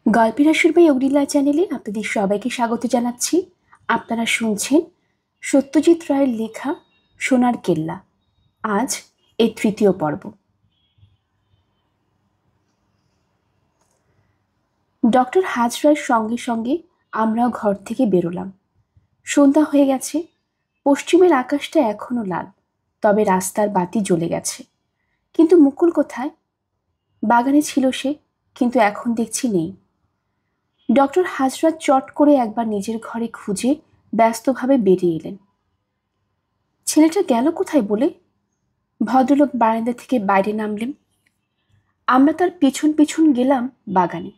গল্পের আসর বাই অগ্নিলা চ্যানেলে আপনাদের সবাইকে স্বাগত জানাচ্ছি। আপনারা শুনছেন সত্যজিৎ রায়ের লেখা সোনার কেল্লা। আজ এর তৃতীয় পর্ব। ডক্টর হাজরার সঙ্গে সঙ্গে আমরাও ঘর থেকে বেরোলাম। সন্ধ্যা হয়ে গেছে। পশ্চিমের আকাশটা এখনো লাল, তবে রাস্তার বাতি জ্বলে গেছে। কিন্তু মুকুল কোথায়? বাগানে ছিল সে, কিন্তু এখন দেখছি নেই। ডক্টর হাজরা চট করে একবার নিজের ঘরে খুঁজে ব্যস্তভাবে বেরিয়ে এলেন। ছেলেটা গেল কোথায় বলে? ভদ্রলোক বারান্দা থেকে বাইরে নামলেন। আমরা তার পিছন পিছন গেলাম বাগানে।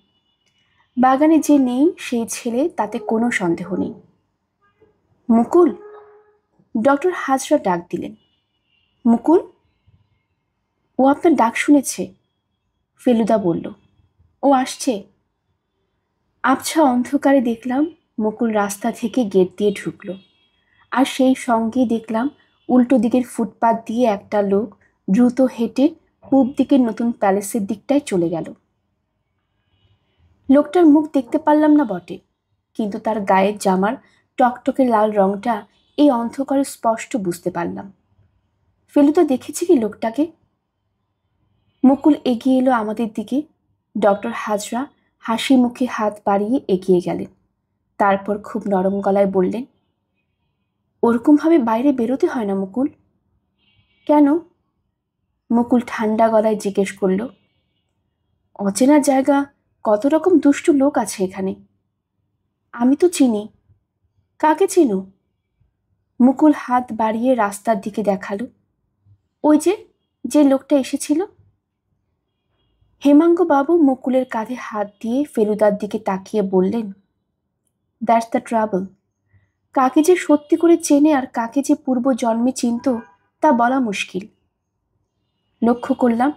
বাগানে যে নেই সেই ছেলে, তাতে কোনো সন্দেহ নেই। মুকুল! ডক্টর হাজরা ডাক দিলেন। মুকুল! ও আপনার ডাক শুনেছে, ফেলুদা বলল। ও আসছে। আবছা অন্ধকারে দেখলাম মুকুল রাস্তা থেকে গেট দিয়ে ঢুকলো, আর সেই সঙ্গেই দেখলাম উল্টো দিকের ফুটপাত দিয়ে একটা লোক দ্রুত হেঁটে পূব দিকের নতুন প্যালেসের দিকটায় চলে গেল। লোকটার মুখ দেখতে পারলাম না বটে, কিন্তু তার গায়ের জামার টকটকে লাল রংটা এই অন্ধকারে স্পষ্ট বুঝতে পারলাম। ফেলুদা দেখেছি কি লোকটাকে? মুকুল এগিয়ে এলো আমাদের দিকে। ডক্টর হাজরা হাসি মুখে হাত বাড়িয়ে এগিয়ে গেলেন। তারপর খুব নরম গলায় বললেন, ওরকমভাবে বাইরে বেরোতে হয় না মুকুল। কেন? মুকুল ঠান্ডা গলায় জিজ্ঞেস করল। অচেনা জায়গা, কত রকম দুষ্টু লোক আছে এখানে। আমি তো চিনি। কাকে চিনো? মুকুল হাত বাড়িয়ে রাস্তার দিকে দেখালো। ওই যে লোকটা এসেছিল। হেমাঙ্গ বাবু মুকুলের কাঁধে হাত দিয়ে ফেলুদার দিকে তাকিয়ে বললেন, দ্যাটস দ্য ট্রাবল। কাকে যে সত্যি করে চেনে আর কাকে যে পূর্ব জন্মে চিনত তা বলা মুশকিল। লক্ষ্য করলাম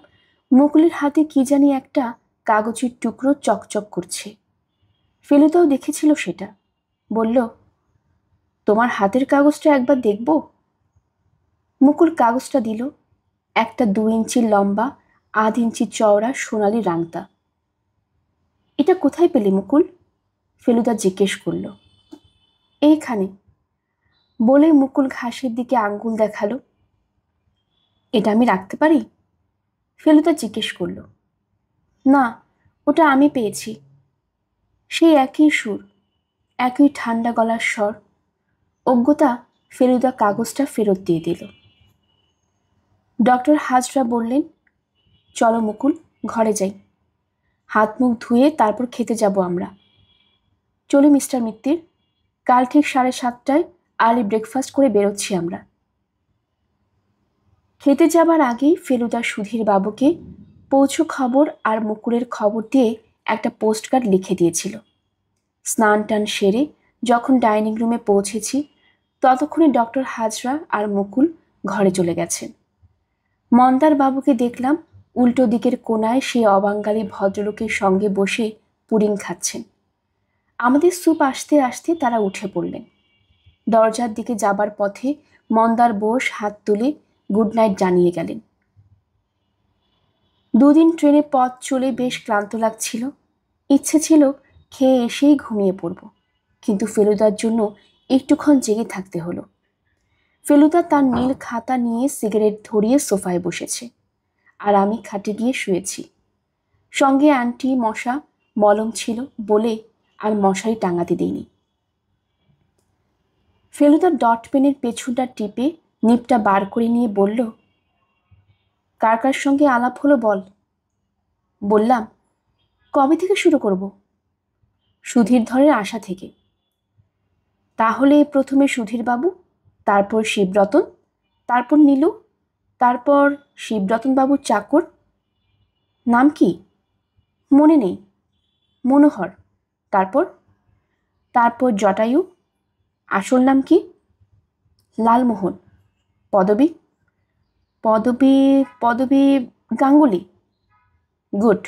মুকুলের হাতে কি জানি একটা কাগজের টুকরো চকচক করছে। ফেলুদাও দেখেছিল সেটা। বলল, তোমার হাতের কাগজটা একবার দেখব? মুকুল কাগজটা দিল। একটা 2 ইঞ্চি লম্বা, 1/2 ইঞ্চি চওড়া সোনালি রাংতা। এটা কোথায় পেলে মুকুল? ফেলুদা জিজ্ঞেস করল। এইখানে, বলে মুকুল ঘাসের দিকে আঙ্গুল দেখালো। এটা আমি রাখতে পারি? ফেলুদা জিজ্ঞেস করল। না, ওটা আমি পেয়েছি। সেই একই সুর, একই ঠান্ডা গলার স্বর। অজ্ঞতা ফেলুদা কাগজটা ফেরত দিয়ে দিল। ডক্টর হাজরা বললেন, চলো মুকুল, ঘরে যাই। হাত মুখ ধুয়ে তারপর খেতে যাব আমরা। চলি মিস্টার মিত্তির, কাল ঠিক 7:30টায় আর্লি ব্রেকফাস্ট করে বেরোচ্ছি আমরা। খেতে যাবার আগেই ফেলুদা সুধীর বাবুকে পৌঁছো খবর আর মুকুলের খবর দিয়ে একটা পোস্টকার্ড লিখে দিয়েছিল। স্নান টান সেরে যখন ডাইনিং রুমে পৌঁছেছি, ততক্ষণে ডক্টর হাজরা আর মুকুল ঘরে চলে গেছেন। মন্দার বাবুকে দেখলাম উল্টো দিকের কোনায় সেই অবাঙালি ভদ্রলোকের সঙ্গে বসে পুডিং খাচ্ছেন। আমাদের স্যুপ আসতে আসতে তারা উঠে পড়লেন। দরজার দিকে যাবার পথে মন্দার বোস হাত তুলে গুড নাইট জানিয়ে গেলেন। 2 দিন ট্রেনে পথ চলে বেশ ক্লান্ত লাগছিল। ইচ্ছে ছিল খেয়ে এসেই ঘুমিয়ে পড়ব, কিন্তু ফেলুদার জন্য একটুক্ষণ জেগে থাকতে হলো। ফেলুদা তার নীল খাতা নিয়ে সিগারেট ধরিয়ে সোফায় বসেছে, আর আমি খাটে গিয়ে শুয়েছি। সঙ্গে আন্টি মশা মলম ছিল বলে আর মশারি টাঙাতে দিইনি। ফেলুদা ডট পেনের পেছনটা টিপে নিপটা বার করে নিয়ে বলল, কার কার সঙ্গে আলাপ হলো বল। বললাম, কবে থেকে শুরু করব? সুধীর ধরের আশা থেকে। তাহলে প্রথমে সুধীর বাবু, তারপর শিবরতন, তারপর নীলু, তারপর শিবরতন বাবুর চাকর। নাম কি? মনে নেই। মনোহর। তারপর? তারপর জটায়ু। আসল নাম কি? লালমোহন। পদবী? পদবী পদবী গাঙ্গুলি। গুড।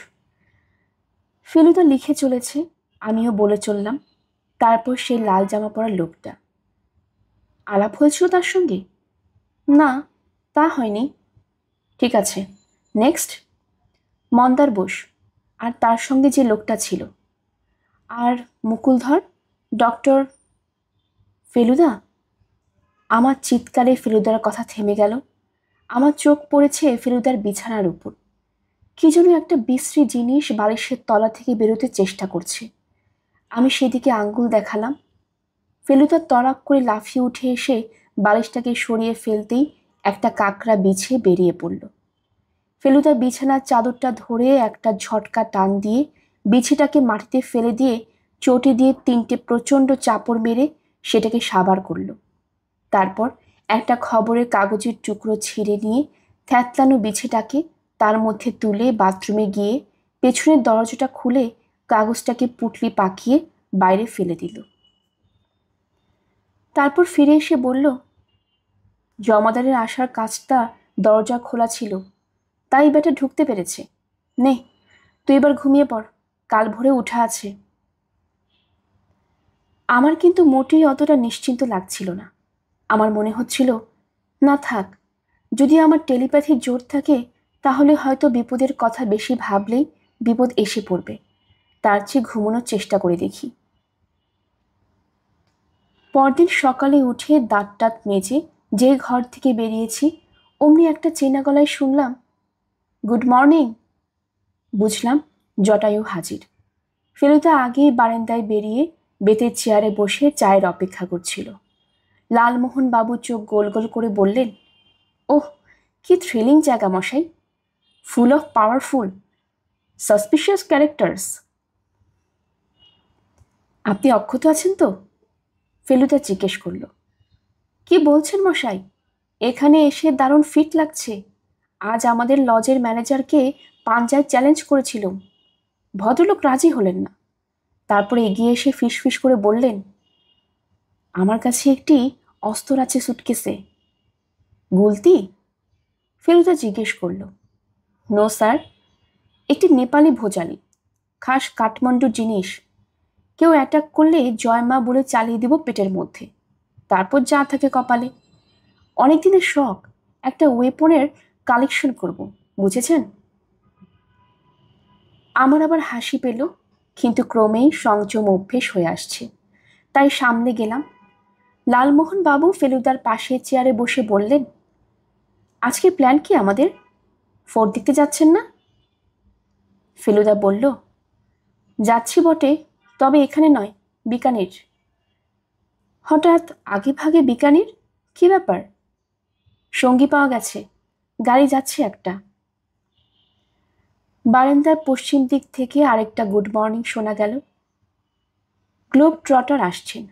ফেলুদা লিখে চলেছে, আমিও বলে চললাম। তারপর সেই লাল জামা পরা লোকটা। আলাপ হয়েছিল তার সঙ্গে? না, তা হয়নি। ঠিক আছে, নেক্সট। মন্দার বোস। আর তার সঙ্গে যে লোকটা ছিল, আর মুকুলধর, ডক্টর ফেলুদা। আমার চিৎকারে ফেলুদার কথা থেমে গেল। আমার চোখ পড়েছে ফেলুদার বিছানার উপর। কি যেন একটা বিশ্রী জিনিস বালিশের তলা থেকে বেরোতে চেষ্টা করছে। আমি সেদিকে আঙ্গুল দেখালাম। ফেলুদা তড়াক করে লাফিয়ে উঠে এসে বালিশটাকে সরিয়ে ফেলতেই একটা কাকড়া বিছে বেরিয়ে পড়ল। ফেলুদা বিছানার চাদরটা ধরে একটা ঝটকা টান দিয়ে বিছিটাকে মাটিতে ফেলে দিয়ে চটি দিয়ে 3টে প্রচণ্ড চাপড় মেরে সেটাকে সাবার করল। তারপর একটা খবরের কাগজের টুকরো ছিঁড়ে নিয়ে থ্যাতলানো বিছেটাকে তার মধ্যে তুলে বাথরুমে গিয়ে পেছনের দরজাটা খুলে কাগজটাকে পুটলি পাকিয়ে বাইরে ফেলে দিল। তারপর ফিরে এসে বলল, জমাদারের আসার কাজটা দরজা খোলা ছিল, তাই বেটা ঢুকতে পেরেছে। নে, তুই এবার ঘুমিয়ে পড়, কাল ভোরে উঠা আছে। আমার কিন্তু মোটেই অতটা নিশ্চিন্ত লাগছিল না। আমার মনে হচ্ছিল, না থাক, যদি আমার টেলিপ্যাথির জোর থাকে তাহলে হয়তো বিপদের কথা বেশি ভাবলেই বিপদ এসে পড়বে। তার চেয়ে ঘুমানোর চেষ্টা করে দেখি। পরদিন সকালে উঠে দাঁত টাত মেজে যে ঘর থেকে বেরিয়েছি, অমনি একটা চেনা গলায় শুনলাম, গুড মর্নিং। বুঝলাম জটায়ু হাজির। ফেলুদা আগেই বারান্দায় বেরিয়ে বেতের চেয়ারে বসে চায়ের অপেক্ষা করছিল। লালমোহন বাবু চোখ গোল গোল করে বললেন, ওহ, কি থ্রিলিং জায়গা মশাই, full of powerful suspicious characters. আপনি অক্ষত আছেন তো? ফেলুদা জিজ্ঞেস করল। কি বলছেন মশাই, এখানে এসে দারুণ ফিট লাগছে। আজ আমাদের লজের ম্যানেজারকে পাঞ্জায় চ্যালেঞ্জ করেছিলাম, ভদ্রলোক রাজি হলেন না। তারপরে এগিয়ে এসে ফিসফিস করে বললেন, আমার কাছে একটি অস্ত্র আছে সুটকেসে। গুলতি? ফেলুদা জিজ্ঞেস করল। নো স্যার, একটি নেপালি ভোজালি, খাস কাঠমান্ডুর জিনিস। কেউ অ্যাটাক করলে জয় মা বলে চালিয়ে দেব পেটের মধ্যে, তারপর যা থাকে কপালে। অনেক দিনের শখ, একটা ওয়েপনের কালেকশন করব, বুঝেছেন? আমার আবার হাসি পেল, কিন্তু ক্রমেই সংযম অভ্যেস হয়ে আসছে, তাই সামনে গেলাম। লালমোহন বাবু ফেলুদার পাশে চেয়ারে বসে বললেন, আজকে প্ল্যান কি আমাদের? ফোর্ট দেখতে যাচ্ছেন না? ফেলুদা বলল, যাচ্ছি বটে, তবে এখানে নয়, বিকানির। হঠাৎ আগে ভাগে বিকানির? কি ব্যাপার? সঙ্গী পাওয়া গেছে, গাড়ি যাচ্ছে একটা। বারান্দার পশ্চিম দিক থেকে আরেকটা গুড মর্নিং শোনা গেল। গ্লোব ট্রটার আসছেন।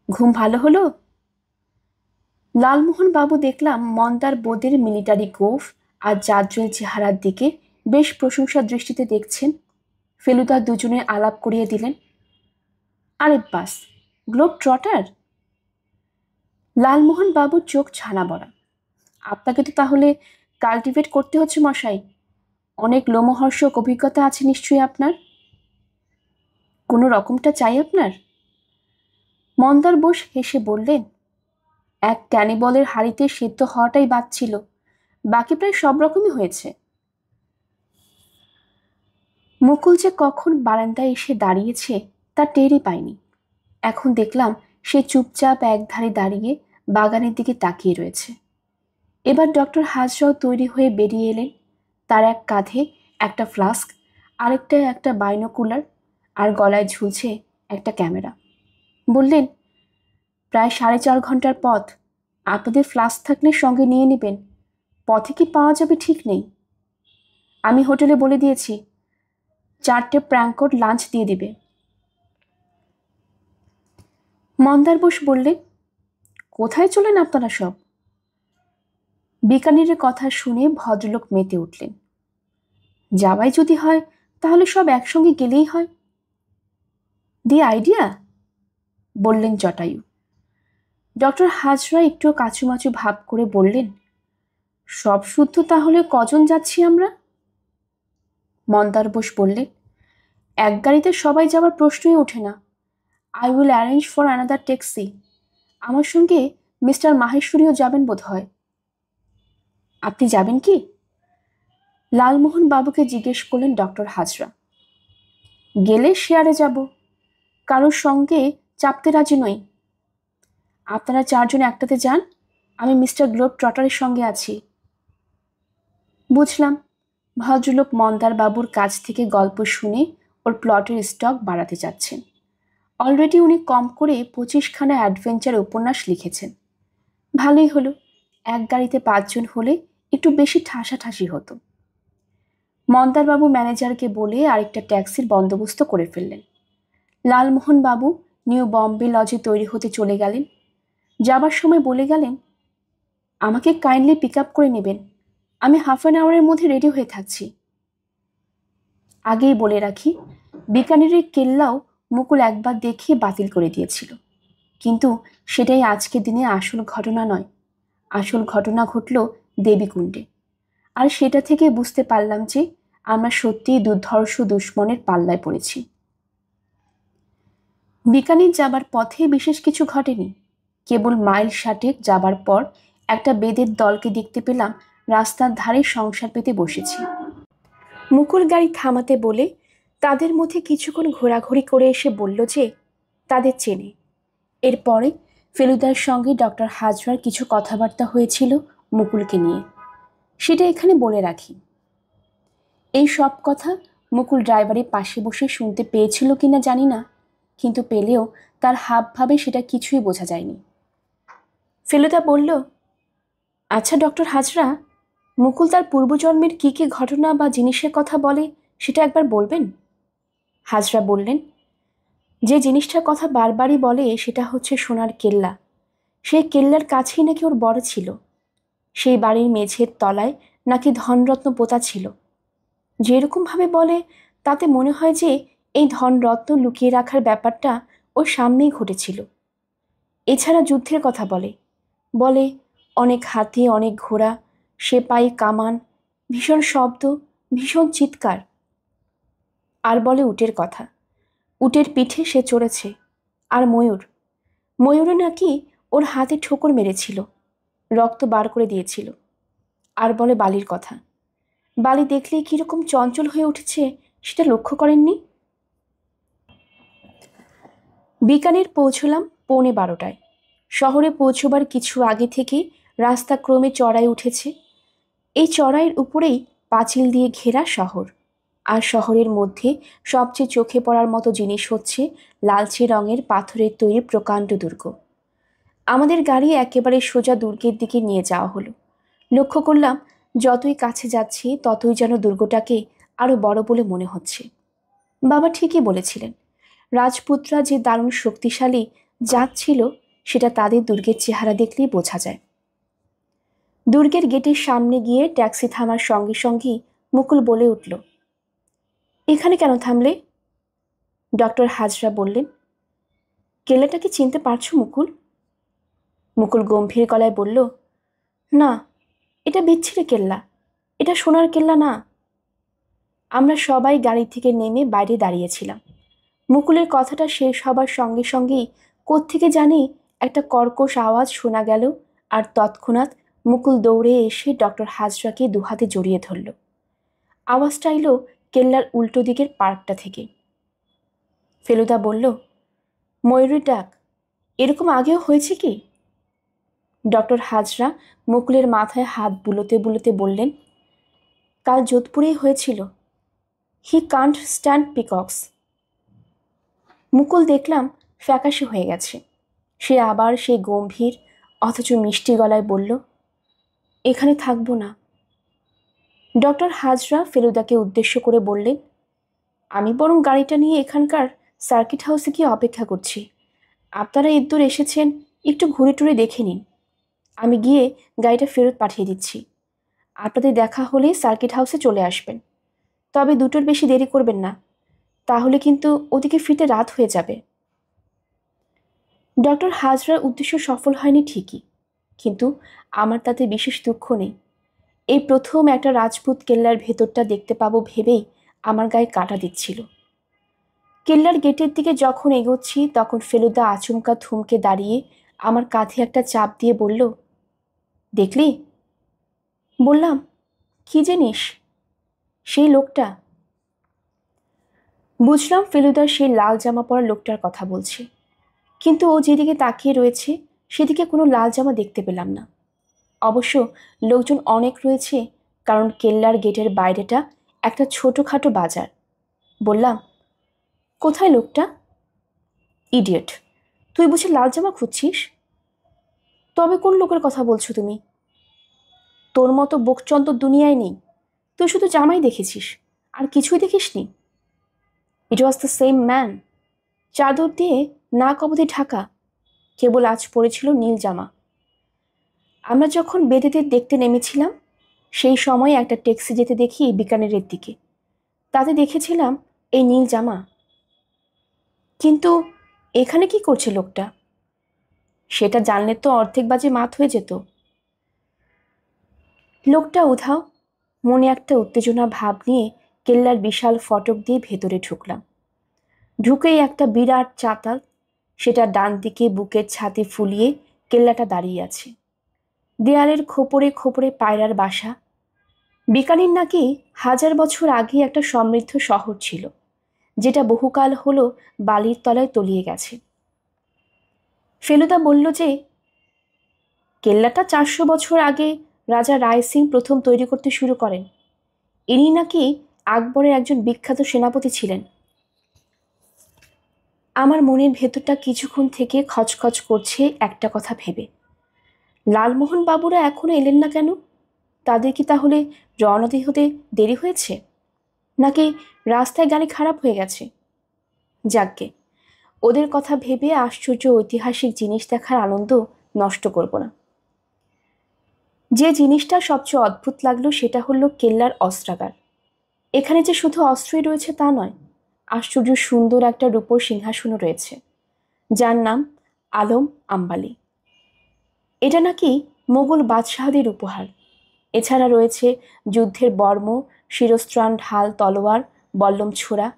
ঘুম ভালো হলো? লালমোহন বাবু দেখলাম মন্দার বোদের মিলিটারি গোফ আর জাদ্রেল চেহারার দিকে বেশ প্রশংসা দৃষ্টিতে দেখছেন। ফেলুদা দুজনে আলাপ করিয়ে দিলেন। আরে বাস, গ্লোব ট্রটার? লালমোহন বাবুর চোখ ছানা বড়া। আপনাকে তো তাহলে কাল্টিভেট করতে হচ্ছে মশাই। অনেক লোমহর্ষক অভিজ্ঞতা আছে নিশ্চয়ই আপনার। কোনো রকমটা চাই আপনার? মন্দার বোস হেসে বললেন, এক ক্যানিবলের হাড়িতে সেদ্ধ হওয়াটাই বাদ ছিল, বাকি প্রায় সব রকমই হয়েছে। মুকুল যে কখন বারান্দায় এসে দাঁড়িয়েছে তা টেরই পাইনি। এখন দেখলাম সে চুপচাপ একধারে দাঁড়িয়ে বাগানের দিকে তাকিয়ে রয়েছে। এবার ডক্টর হাজরাও তৈরি হয়ে বেরিয়ে এলেন। তার এক কাঁধে একটা ফ্লাস্ক, আরেকটা একটা বাইনোকুলার, আর গলায় ঝুলছে একটা ক্যামেরা। বললেন, প্রায় 4.5 ঘন্টার পথ, আপনাদের ফ্লাস্ক থাকলে সঙ্গে নিয়ে নেবেন, পথে কি পাওয়া যাবে ঠিক নেই। আমি হোটেলে বলে দিয়েছি 4টে প্র্যাঙ্কড লাঞ্চ দিয়ে দিবে। মন্দার বোস বললেন, কোথায় চলেন আপনারা সব? বিকানিরের কথা শুনে ভদ্রলোক মেতে উঠলেন। যাওয়াই যদি হয় তাহলে সব একসঙ্গে গেলেই হয়। দি আইডিয়া, বললেন জটায়ু। ডক্টর হাজরা একটু কাচুমাচু ভাব করে বললেন, সব শুদ্ধ তাহলে কজন যাচ্ছি আমরা? মন্দার বোস বললেন, এক গাড়িতে সবাই যাওয়ার প্রশ্নই ওঠে না। I will arrange for another taxi. আমার সঙ্গে মিস্টার মাহেশ্বরীও যাবেন বোধ হয়। আপনি যাবেন কি? লালমোহন বাবুকে জিজ্ঞেস করলেন ডক্টর হাজরা। গেলে শেয়ারে যাব, কারোর সঙ্গে চাপতে রাজি নই। আপনারা 4 জন একটাতে যান, আমি মিস্টার গ্লোব ট্রটারের সঙ্গে আছি। বুঝলাম, ভদ্রলোক মন্দার বাবুর কাছ থেকে গল্প শুনে ওর প্লটের স্টক বাড়াতে চাচ্ছেন। অলরেডি উনি কম করে 25খানা অ্যাডভেঞ্চার উপন্যাস লিখেছেন। ভালোই হলো, এক গাড়িতে 5 জন হলে একটু বেশি ঠাসাঠাসি হতো। মন্দারবাবু ম্যানেজারকে বলে আরেকটা ট্যাক্সির বন্দোবস্ত করে ফেললেন। লালমোহন বাবু নিউ বম্বে লজে তৈরি হতে চলে গেলেন। যাবার সময় বলে গেলেন, আমাকে কাইন্ডলি পিক আপ করে নেবেন, আমি হাফ অ্যান আওয়ারের মধ্যে রেডি হয়ে থাকছি। আগেই বলে রাখি, বিকানেরের কেল্লাও মুকুল একবার দেখে বাতিল করে দিয়েছিল, কিন্তু সেটাই আজকের দিনে আসল ঘটনা নয়। আসল ঘটনা ঘটল দেবীকুণ্ডে, আর সেটা থেকে বুঝতে পারলাম যে আমরা সত্যিই দুর্ধর্ষ দুশ্মনের পাল্লায় পড়েছি। বিকানির যাবার পথে বিশেষ কিছু ঘটেনি। কেবল মাইল 60 যাবার পর একটা বেদের দলকে দেখতে পেলাম রাস্তার ধারে সংসার পেতে বসেছে। মুকুল গাড়ি থামাতে বলে তাদের মধ্যে কিছুক্ষণ ঘোরাঘুরি করে এসে বলল যে তাদের চেনে। এরপরে ফেলুদার সঙ্গে ডক্টর হাজরার কিছু কথাবার্তা হয়েছিল মুকুলকে নিয়ে, সেটা এখানে বলে রাখি। এই সব কথা মুকুল ড্রাইভারের পাশে বসে শুনতে পেয়েছিল কিনা জানি না, কিন্তু পেলেও তার হাবভাবে সেটা কিছুই বোঝা যায়নি। ফেলুদা বলল, আচ্ছা ডক্টর হাজরা, মুকুল তার পূর্বজন্মের কী কী ঘটনা বা জিনিসের কথা বলে সেটা একবার বলবেন? হাজরা বললেন, যে জিনিসটার কথা বারবারই বলে সেটা হচ্ছে সোনার কেল্লা। সেই কেল্লার কাছেই নাকি ওর বড় ছিল। সেই বাড়ির মেঝের তলায় নাকি ধনরত্ন পোতা ছিল। যেরকমভাবে বলে তাতে মনে হয় যে এই ধনরত্ন লুকিয়ে রাখার ব্যাপারটা ওর সামনেই ঘটেছিল। এছাড়া যুদ্ধের কথা বলে, বলে অনেক হাতি, অনেক ঘোড়া, সেপাই, কামান, ভীষণ শব্দ, ভীষণ চিৎকার। আর বলে উটের কথা, উটের পিঠে সে চড়েছে। আর ময়ূরে নাকি ওর হাতে ঠোকর মেরেছিল, রক্ত বার করে দিয়েছিল। আর বলে বালির কথা, বালি দেখলেই কীরকম চঞ্চল হয়ে উঠেছে সেটা লক্ষ্য করেননি? বিকানের পৌঁছলাম 11:15। শহরে পৌঁছবার কিছু আগে থেকে রাস্তা ক্রমে চড়াই উঠেছে। এই চড়াইয়ের উপরেই পাঁচিল দিয়ে ঘেরা শহর, আর শহরের মধ্যে সবচেয়ে চোখে পড়ার মতো জিনিস হচ্ছে লালচে রঙের পাথরের তৈরি প্রকাণ্ড দুর্গ। আমাদের গাড়ি একেবারে সোজা দুর্গের দিকে নিয়ে যাওয়া হলো। লক্ষ্য করলাম যতই কাছে যাচ্ছি ততই যেন দুর্গটাকে আরও বড় বলে মনে হচ্ছে। বাবা ঠিকই বলেছিলেন, রাজপুতরা যে দারুণ শক্তিশালী জাত ছিল সেটা তাদের দুর্গের চেহারা দেখলেই বোঝা যায়। দুর্গের গেটের সামনে গিয়ে ট্যাক্সি থামার সঙ্গে সঙ্গেই মুকুল বলে উঠল, এখানে কেন থামলে? ডক্টর হাজরা বললেন, কেল্লাটাকে চিনতে পারছো মুকুল? মুকুল গম্ভীর গলায় বলল, না, এটা বিচ্ছিরি কেল্লা, এটা সোনার কেল্লা না। আমরা সবাই গাড়ি থেকে নেমে বাইরে দাঁড়িয়েছিলাম। মুকুলের কথাটা শেষ হবার সঙ্গে সঙ্গেই কোত্থেকে জানি একটা কর্কশ আওয়াজ শোনা গেল, আর তৎক্ষণাৎ মুকুল দৌড়ে এসে ডক্টর হাজরাকে দুহাতে জড়িয়ে ধরল। আওয়াজটা এলো কেল্লার উল্টো দিকের পার্কটা থেকে। ফেলুদা বলল, ময়ূরীর ডাক, এরকম আগেও হয়েছে কি? ডক্টর হাজরা মুকুলের মাথায় হাত বুলোতে বুলোতে বললেন, কাল যোধপুরেই হয়েছিল। হি কান্ট স্ট্যান্ড পিকক্স। মুকুল দেখলাম ফ্যাকাশে হয়ে গেছে। সে আবার সেই গম্ভীর অথচ মিষ্টি গলায় বলল, এখানে থাকবো না। ডক্টর হাজরা ফেলুদাকে উদ্দেশ্য করে বললেন, আমি বরং গাড়িটা নিয়ে এখানকার সার্কিট হাউসে গিয়ে অপেক্ষা করছি। আপনারা এদ্দূর এসেছেন, একটু ঘুরে টুরে দেখে নিন। আমি গিয়ে গাড়িটা ফেরত পাঠিয়ে দিচ্ছি। আপনাদের দেখা হলে সার্কিট হাউসে চলে আসবেন, তবে 2টোর বেশি দেরি করবেন না, তাহলে কিন্তু ওদিকে ফিরতে রাত হয়ে যাবে। ডক্টর হাজরার উদ্দেশ্য সফল হয়নি ঠিকই, কিন্তু আমার তাতে বিশেষ দুঃখ নেই। এই প্রথম একটা রাজপুত কেল্লার ভেতরটা দেখতে পাবো ভেবেই আমার গায়ে কাঁটা দিচ্ছিল। কেল্লার গেটের দিকে যখন এগোচ্ছি তখন ফেলুদা আচমকা থমকে দাঁড়িয়ে আমার কাঁধে একটা চাপ দিয়ে বলল, দেখলি? বললাম, কি জিনিস? সেই লোকটা? বুঝলাম ফেলুদা সেই লাল জামা পরা লোকটার কথা বলছে, কিন্তু ও যেদিকে তাকিয়ে রয়েছে সেদিকে কোনো লাল জামা দেখতে পেলাম না। অবশ্য লোকজন অনেক রয়েছে, কারণ কেল্লার গেটের বাইরেটা একটা ছোটোখাটো বাজার। বললাম, কোথায় লোকটা? ইডিয়েট, তুই বুঝি লাল জামা খুঁজছিস? তবে কোন লোকের কথা বলছো তুমি? তোর মতো বোকচন্দ দুনিয়ায় নেই। তুই শুধু জামাই দেখেছিস, আর কিছুই দেখিসনি। ইট ওয়াজ দ্য সেম ম্যান, চাদর দিয়ে নাক অবধি ঢাকা, কেবল আজ পরেছিল নীল জামা। আমরা যখন বেদেদের দেখতে নেমেছিলাম সেই সময় একটা ট্যাক্সি যেতে দেখি বিকানেরের দিকে, তাতে দেখেছিলাম এই নীল জামা। কিন্তু এখানে কি করছে লোকটা? সেটা জানলে তো অর্ধেক বাজে মাত হয়ে যেত। লোকটা উধাও। মনে একটা উত্তেজনা ভাব নিয়ে কেল্লার বিশাল ফটক দিয়ে ভেতরে ঢুকলাম। ঢুকেই একটা বিরাট চাতাল, সেটা ডান দিকে বুকের ছাতি ফুলিয়ে কেল্লাটা দাঁড়িয়ে আছে। দেয়ালের খোপরে খোপরে পায়রার বাসা। বিকানির নাকি 1000 বছর আগে একটা সমৃদ্ধ শহর ছিল, যেটা বহুকাল হলো বালির তলায় তলিয়ে গেছে। ফেলুদা বলল যে কেল্লাটা 400 বছর আগে রাজা রায় সিং প্রথম তৈরি করতে শুরু করেন। ইনি নাকি আকবরের একজন বিখ্যাত সেনাপতি ছিলেন। আমার মনের ভেতরটা কিছুক্ষণ থেকে খচখচ করছে একটা কথা ভেবে। লালমোহন বাবুরা এখনো এলেন না কেন? তাদের কি তাহলে রওনা হতে দেরি হয়েছে, নাকি রাস্তায় গাড়ি খারাপ হয়ে গেছে? যাকগে, ওদের কথা ভেবে আশ্চর্য ঐতিহাসিক জিনিস দেখার আনন্দ নষ্ট করব না। যে জিনিসটা সবচেয়ে অদ্ভুত লাগলো সেটা হলো কেল্লার অস্ত্রাগার। এখানে যে শুধু অস্ত্রই রয়েছে তা নয়, আশ্চর্য সুন্দর একটা রূপোর সিংহাসনও রয়েছে, যার নাম আলম আম্বালি। এটা নাকি মোগল বাদশাহদের উপহার। এছাড়া রয়েছে যুদ্ধের বর্ম, শিরস্ত্রাণ, ঢাল, তলোয়ার, বল্লম ছোড়া,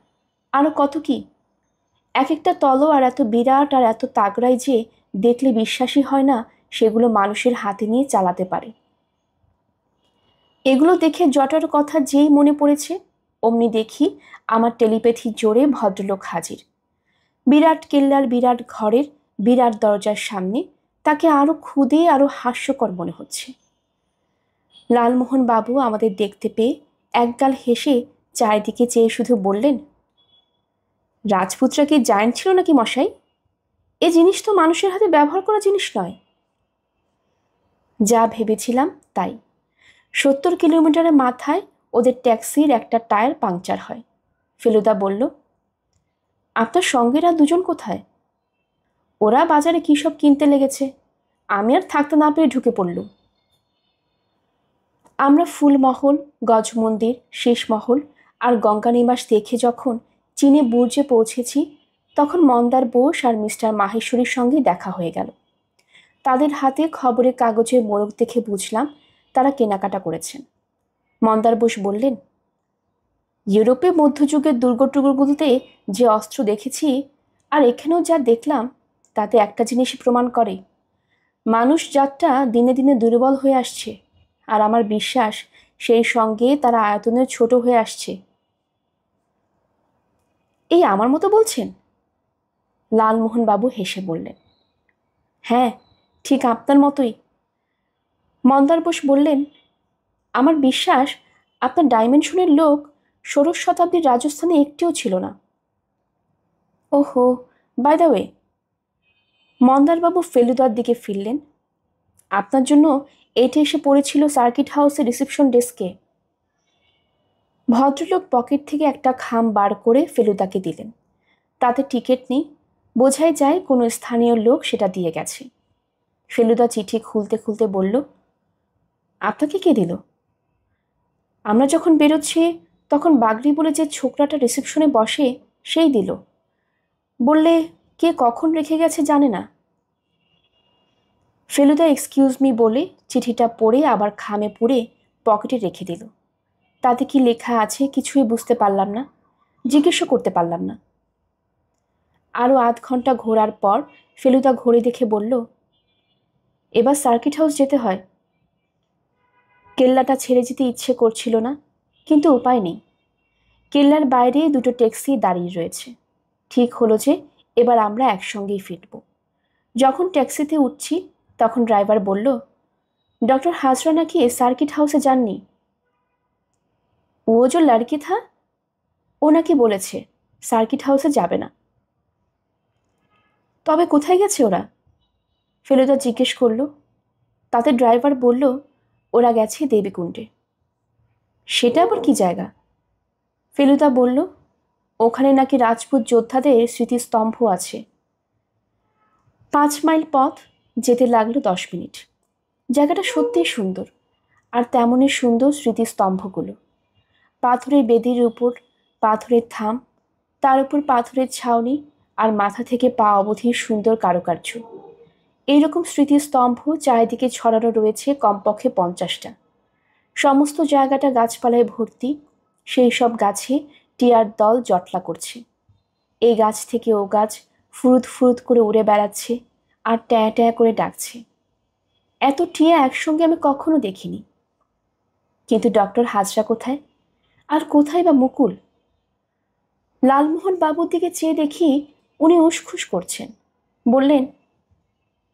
আরও কত কি। এক একটা তলোয়ার এত বিরাট আর এত তাগড়াই যে দেখলে বিশ্বাসই হয় না সেগুলো মানুষের হাতে নিয়ে চালাতে পারে। এগুলো দেখে জটার কথা যেই মনে পড়েছে, অমনি দেখি আমার টেলিপ্যাথি জোরে ভদ্রলোক হাজির। বিরাট কেল্লার বিরাট ঘরের বিরাট দরজার সামনে তাকে আরো ক্ষুদে আরো হাস্যকর মনে হচ্ছে। লালমোহন বাবু আমাদের দেখতে পেয়ে একগাল হেসে চারিদিকে চেয়ে শুধু বললেন, রাজপুতরা কি জায়েন্ট ছিল নাকি মশাই? এ জিনিস তো মানুষের হাতে ব্যবহার করা জিনিস নয়। যা ভেবেছিলাম তাই। 70 কিলোমিটারের মাথায় ওদের ট্যাক্সির একটা টায়ার পাংচার হয়। ফেলুদা বলল, আপনার সঙ্গীরা দুজন কোথায়? ওরা বাজারে কী সব কিনতে লেগেছে, আমি আর থাকতে না পেরে ঢুকে পড়ল। আমরা ফুলমহল, গজমন্দির, শেষমহল আর গঙ্গা নিবাস দেখে যখন চীনে বুর্জে পৌঁছেছি, তখন মন্দার বোস আর মিস্টার মাহেশ্বরীর সঙ্গে দেখা হয়ে গেল। তাদের হাতে খবরের কাগজের মোড়ক দেখে বুঝলাম তারা কেনাকাটা করেছেন। মন্দার বোস বললেন, ইউরোপে মধ্যযুগের দুর্গটুগুলোতে যে অস্ত্র দেখেছি আর এখানেও যা দেখলাম, তাতে একটা জিনিসই প্রমাণ করে, মানুষ জাতটা দিনে দিনে দুর্বল হয়ে আসছে, আর আমার বিশ্বাস সেই সঙ্গে তারা আয়তনে ছোট হয়ে আসছে। এই আমার মতো বলছেন? লালমোহন বাবু হেসে বললেন, হ্যাঁ, ঠিক আপনার মতোই। মন্দার বোস বললেন, আমার বিশ্বাস আপনার ডাইমেনশনের লোক 16 শতাব্দীর রাজস্থানে একটিও ছিল না। ওহো, বাই দ্য ওয়ে। মন্দারবাবু ফেলুদার দিকে ফিরলেন, আপনার জন্য এটা এসে পড়েছিল সার্কিট হাউসের রিসেপশন ডেস্কে। ভদ্রলোক পকেট থেকে একটা খাম বার করে ফেলুদাকে দিলেন। তাতে টিকিট নেই, বোঝাই যায় কোনো স্থানীয় লোক সেটা দিয়ে গেছে। ফেলুদা চিঠি খুলতে খুলতে বলল, আপনাকে কে দিল? আমরা যখন বেরোচ্ছি তখন বাগরি বলে যে ছোকরাটা রিসেপশনে বসে সেই দিল। বললে কে কখন রেখে গেছে জানে না। ফেলুদা এক্সকিউজ মি বলে চিঠিটা পড়ে আবার খামে পুরে পকেটে রেখে দিল। তাতে কি লেখা আছে কিছুই বুঝতে পারলাম না, জিজ্ঞেসও করতে পারলাম না। আরও আধ ঘন্টা ঘোরার পর ফেলুদা ঘড়ি দেখে বলল, এবার সার্কিট হাউস যেতে হয়। কেল্লাটা ছেড়ে যেতে ইচ্ছে করছিল না, কিন্তু উপায় নেই। কেল্লার বাইরে দুটো ট্যাক্সি দাঁড়িয়ে রয়েছে। ঠিক হলো যে এবার আমরা একসঙ্গেই ফিরব। যখন ট্যাক্সিতে উঠছি তখন ড্রাইভার বলল, ডক্টর হাজরা নাকি সার্কিট হাউসে যাননি। ও যে লড়কি থা, ও নাকি বলেছে সার্কিট হাউসে যাবে না। তবে কোথায় গেছে ওরা? ফেলুদা জিজ্ঞেস করল। তাতে ড্রাইভার বলল, ওরা গেছে দেবীকুণ্ডে। সেটা আবার কি জায়গা? ফেলুদা বলল, ওখানে নাকি রাজপুত যোদ্ধাদের স্মৃতিস্তম্ভ আছে। 5 মাইল পথ যেতে লাগলো 10 মিনিট। জায়গাটা সত্যিই সুন্দর, আর তেমনই সুন্দর স্মৃতিস্তম্ভগুলো। পাথরের বেদির উপর পাথরের থাম, তার উপর পাথরের ছাউনি, আর মাথা থেকে পা অবধি সুন্দর কারুকার্য। এইরকম স্মৃতিস্তম্ভ চারিদিকে ছড়ানো রয়েছে কমপক্ষে 50টা। সমস্ত জায়গাটা গাছপালায় ভর্তি। সেই সব গাছে টিয়ার দল জটলা করছে। এই গাছ থেকে ও গাছ ফুরুত ফুরুত করে উড়ে বেড়াচ্ছে আর ট্যাঁ ট্যাঁ করে ডাকছে। এত টিয়া একসঙ্গে আমি কখনো দেখিনি। কিন্তু ডক্টর হাজরা কোথায়? আর কোথায় বা মুকুল? লালমোহন বাবুর দিকে চেয়ে দেখি উনি উসখুস করছেন। বললেন,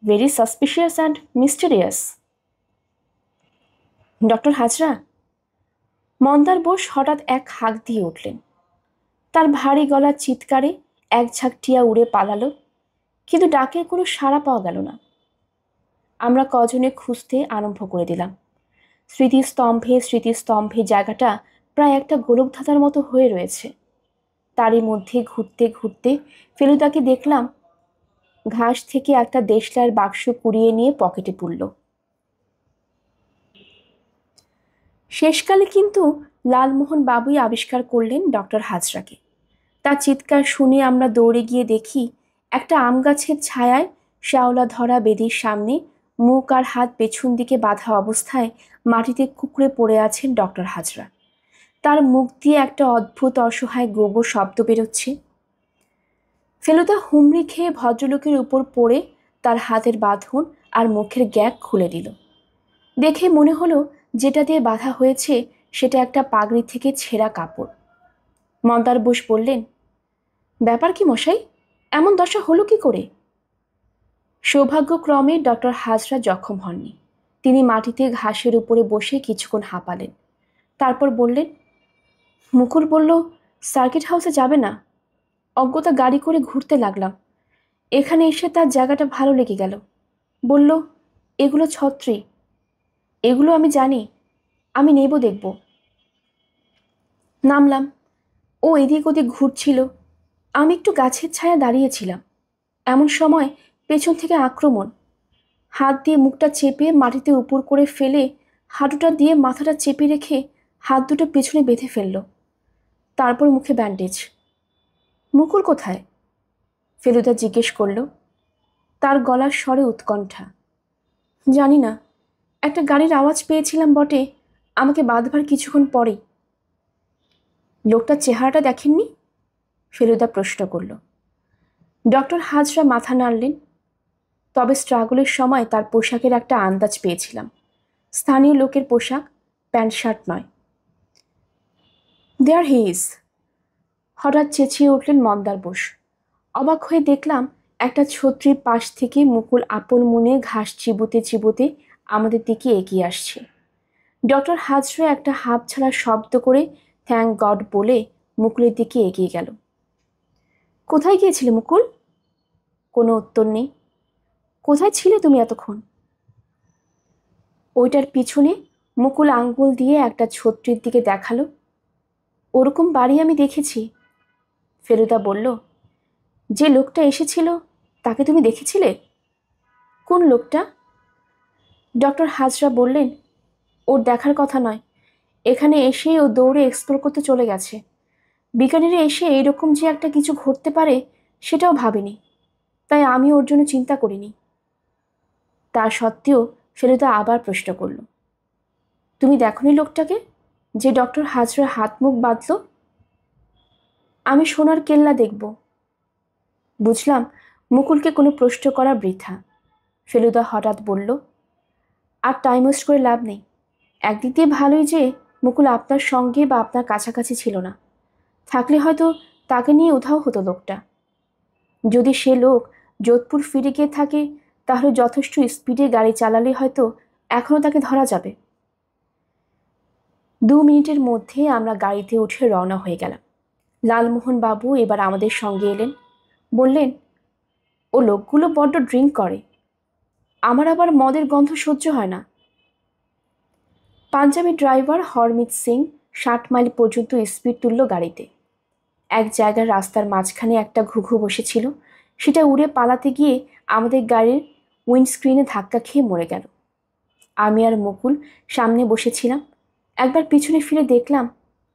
very suspicious and mysterious. Doctor Hazra? মন্দার বোস হঠাৎ এক হাঁক দিয়ে উঠলেন। তার ভারী গলার চিৎকারে এক ঝাঁক টিয়া উড়ে পালালো, কিন্তু ডাকের কোনো সাড়া পাওয়া গেল না। আমরা কজনে খুঁজতে আরম্ভ করে দিলাম। স্মৃতিস্তম্ভে স্মৃতিস্তম্ভে জায়গাটা প্রায় একটা গোলকধাঁধার মতো হয়ে রয়েছে। তারই মধ্যে ঘুরতে ঘুরতে ফেলুদাকে দেখলাম ঘাস থেকে একটা দেশলার বাক্স কুড়িয়ে নিয়ে পকেটে পুরল। শেষকালে কিন্তু লালমোহন বাবুই আবিষ্কার করলেন ডক্টর হাজরাকে। তার চিৎকার শুনে আমরা দৌড়ে গিয়ে দেখি একটা আম গাছের ছায়ায় শ্যাওলা ধরা বেদির সামনে মুখ আর হাত পেছন দিকে বাঁধা অবস্থায় মাটিতে কুঁকড়ে পড়ে আছেন ডক্টর হাজরা। তার মুখ দিয়ে একটা অদ্ভুত অসহায় গোগো শব্দ বেরোচ্ছে। ফেলুদা হুমড়ি খেয়ে ভদ্রলোকের উপর পড়ে তার হাতের বাঁধন আর মুখের গ্যাগ খুলে দিল। দেখে মনে হলো যেটা দিয়ে বাঁধা হয়েছে সেটা একটা পাগড়ি থেকে ছেঁড়া কাপড়। মন্দার বোস বললেন, ব্যাপার কি মশাই, এমন দশা হলো কি করে? সৌভাগ্যক্রমে ডক্টর হাজরা জখম হননি। তিনি মাটিতে ঘাসের উপরে বসে কিছুক্ষণ হাঁপালেন। তারপর বললেন, মুকুল বলল সার্কিট হাউসে যাবে না। অজ্ঞতা গাড়ি করে ঘুরতে লাগলাম। এখানে এসে তার জায়গাটা ভালো লেগে গেল। বলল, এগুলো ছত্রী, এগুলো আমি জানি, আমি নেব দেখব। নামলাম। ও এদিক ওদিক ঘুরছিল। আমি একটু গাছের ছায়া দাঁড়িয়েছিলাম। এমন সময় পেছন থেকে আক্রমণ। হাত দিয়ে মুখটা চেপে মাটিতে উপর করে ফেলে হাঁটুটা দিয়ে মাথাটা চেপে রেখে হাত দুটো পেছনে বেঁধে ফেলল। তারপর মুখে ব্যান্ডেজ। মুকুল কোথায়? ফেলুদা জিজ্ঞেস করল। তার গলার স্বরে উৎকণ্ঠা। জানি না, একটা গাড়ির আওয়াজ পেয়েছিলাম বটে, আমাকে বাঁধবার কিছুক্ষণ পরেই। লোকটার চেহারাটা দেখেননি? ফেলুদা প্রশ্ন করল। ডক্টর হাজরা মাথা নাড়লেন। তবে স্ট্রাগলের সময় তার পোশাকের একটা আন্দাজ পেয়েছিলাম। স্থানীয় লোকের পোশাক, প্যান্ট শার্ট নয়। দেয়ার হি ইজ, হঠাৎ চেঁচিয়ে উঠলেন মন্দার বোস। অবাক হয়ে দেখলাম একটা ছত্রির পাশ থেকে মুকুল আপন মনে ঘাস চিবুতে চিবুতে আমাদের দিকে এগিয়ে আসছে। ডক্টর হাজরা একটা হাঁপ ছাড়া শব্দ করে থ্যাংক গড বলে মুকুলের দিকে এগিয়ে গেল। কোথায় গিয়েছিলে মুকুল? কোনো উত্তর নেই। কোথায় ছিলে তুমি এতক্ষণ? ওইটার পিছনে মুকুল আঙ্গুল দিয়ে একটা ছত্রির দিকে দেখালো। ওরকম বাড়ি আমি দেখেছি। ফেলুদা বলল, যে লোকটা এসেছিল তাকে তুমি দেখেছিলে? কোন লোকটা? ডক্টর হাজরা বললেন, ওর দেখার কথা নয়। এখানে এসেই ও দৌড়ে এক্সপ্লোর করতে চলে গেছে। বিকানিরে এসে এইরকম যে একটা কিছু ঘটতে পারে সেটাও ভাবিনি, তাই আমি ওর জন্য চিন্তা করিনি। তা সত্ত্বেও ফেলুদা আবার প্রশ্ন করল, তুমি দেখোনি লোকটাকে, যে ডক্টর হাজরা হাত মুখ বাঁধল? আমি সোনার কেল্লা দেখব। বুঝলাম মুকুলকে কোনো প্রশ্ন করা বৃথা। ফেলুদা হঠাৎ বলল, আর টাইম ওয়েস্ট করে লাভ নেই। একদিক দিয়ে ভালোই যে মুকুল আপনার সঙ্গে বা আপনার কাছাকাছি ছিল না। থাকলে হয়তো তাকে নিয়ে উধাও হতো লোকটা। যদি সে লোক যোধপুর ফিরে গিয়ে থাকে, তাহলে যথেষ্ট স্পিডে গাড়ি চালালে হয়তো এখনও তাকে ধরা যাবে। 2 মিনিটের মধ্যে আমরা গাড়িতে উঠে রওনা হয়ে গেলাম। লালমোহন বাবু এবার আমাদের সঙ্গে এলেন। বললেন, ও লোকগুলো বড্ড ড্রিঙ্ক করে, আমার আবার মদের গন্ধ সহ্য হয় না। পাঞ্জাবি ড্রাইভার হরমিত সিং 60 মাইল পর্যন্ত স্পিড তুলল গাড়িতে। এক জায়গার রাস্তার মাঝখানে একটা ঘুঘু বসেছিল, সেটা উড়ে পালাতে গিয়ে আমাদের গাড়ির উইন্ডস্ক্রিনে ধাক্কা খেয়ে মরে গেল। আমি আর মুকুল সামনে বসেছিলাম। একবার পিছনে ফিরে দেখলাম